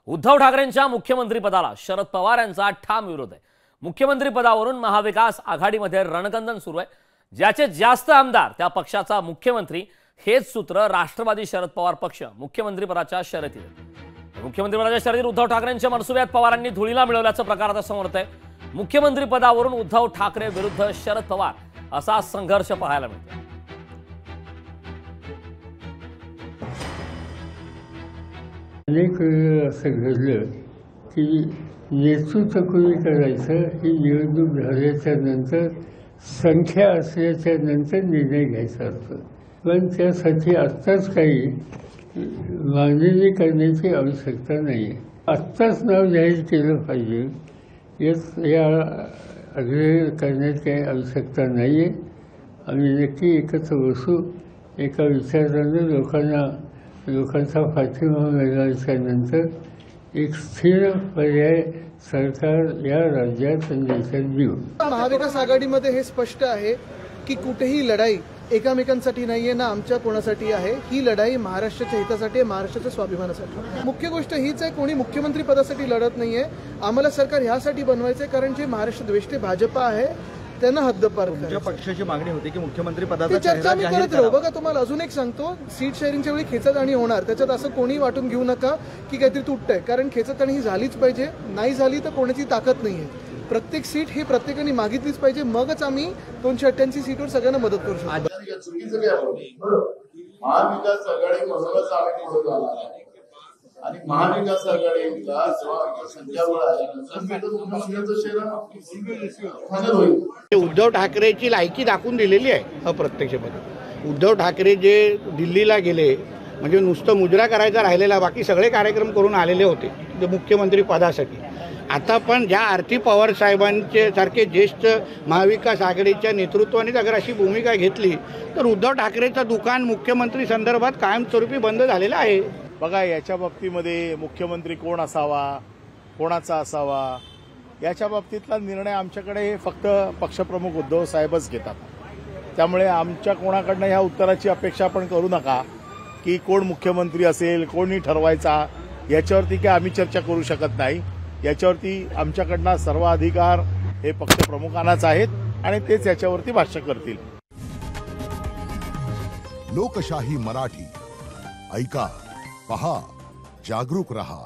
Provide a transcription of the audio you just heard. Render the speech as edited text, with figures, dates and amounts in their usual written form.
उद्धव ठाकरेंच्या मुख्यमंत्रीपदाला शरद पवार यांचा ठाम विरोध आहे। मुख्यमंत्रीपदावरून महाविकास आघाडीमध्ये रणकंदन सुरू आहे। ज्याचे जास्त आमदार त्या पक्षाचा मुख्यमंत्री, हेच सूत्र राष्ट्रवादी शरद पवार पक्ष मुख्यमंत्रीपदाच्या शर्यतीत आहे। मुख्यमंत्रीपदाच्या शर्यतीत उद्धव ठाकरेंच्या मनसुब्यात पवारांनी धुळीला मिळवल्याचा प्रकार आता समोर येत आहे। मुख्यमंत्रीपदावरून उद्धव ठाकरे विरुद्ध शरद पवार असा संघर्ष पाहायला मिळतो। अनेक वेळा असं घडलं की नेतृत्व कोणी करायचं ही निवडणूक झाल्याच्या नंतर, संख्या असल्याच्या नंतर निर्णय घ्यायचा असतो। पण त्यासाठी आत्ताच काही मांडणी करण्याची आवश्यकता नाही आहे। आत्ताच नाव जाहीर केलं पाहिजे या आग्रह करण्याची काही आवश्यकता नाही आहे। आम्ही नक्की एकत्र बसू, एका विचारानं लोकांचा पाठिंबा मिळाल्याच्या नंतर एक स्थिर पर्याय सरकार या राज्यात आणि देशात देऊ। महाविकास आघाडीमध्ये हे स्पष्ट आहे की कुठेही लढाई एकामेकांसाठी नाहीये ना आमच्या कोणासाठी आहे। ही लढाई महाराष्ट्राच्या हितासाठी आहे, महाराष्ट्राच्या स्वाभिमानासाठी। मुख्य गोष्ट हीच आहे, कोणी मुख्यमंत्री पदासाठी लढत नाहीये। आम्हाला सरकार ह्यासाठी बनवायचंय कारण जे महाराष्ट्र द्वेष्टे भाजपा आहे त्यांना हद्दपार करायचं। पक्षाची मागणी होती की मुख्यमंत्री पदाचा चर्चा आम्ही करत राहू। बघा, तुम्हाला अजून एक सांगतो, सीट शेअरिंगच्या वेळी खेचताणी होणार, त्याच्यात असं कोणी वाटून घेऊ नका की काहीतरी तुटतंय, कारण खेचताणी ही झालीच पाहिजे। नाही झाली तर कोणाची ताकद नाहीये। प्रत्येक सीट ही प्रत्येकाने मागितलीच पाहिजे, मगच आम्ही 288 सीटवर सगळ्यांना मदत करू शकतो। चुकीचं काय महाविकास आघाडी म्हणूनच आम्ही पुढे जाणार आहे आणि महाविकास आघाडीला संख्याबळ उद्धव ठाकरेची लायकी दाखवून दिलेली आहे अप्रत्यक्षपणे। उद्धव ठाकरे जे दिल्लीला गेले म्हणजे नुसतं मुजरा करायचा राहिलेला, बाकी सगळे कार्यक्रम करून आलेले होते मुख्यमंत्री पदासाठी। आता पण ज्या आरती पवार साहेबांचे सारखे ज्येष्ठ महाविकास आघाडीच्या नेतृत्वाने अगर अशी भूमिका घेतली तर उद्धव ठाकरेचं दुकान मुख्यमंत्री संदर्भात कायमस्वरूपी बंद झालेलं आहे। बघा, याच्या बाबतीमध्ये मुख्यमंत्री कोण असावा, कोणाचा असावा, याच्या बाबतीतला निर्णय आमच्याकडे फक्त पक्षप्रमुख उद्धव साहेबच घेतात। त्यामुळे आमच्या कोणाकडनं ह्या उत्तराची अपेक्षा पण करू नका की कोण मुख्यमंत्री असेल, कोणी ठरवायचा, याच्यावरती काय आम्ही चर्चा करू शकत नाही। याच्यावरती आमच्याकडनं सर्व अधिकार हे पक्षप्रमुखांनाच आहेत आणि तेच याच्यावरती भाष्य करतील। लोकशाही मराठी ऐका, पहा, जागरूक रहा।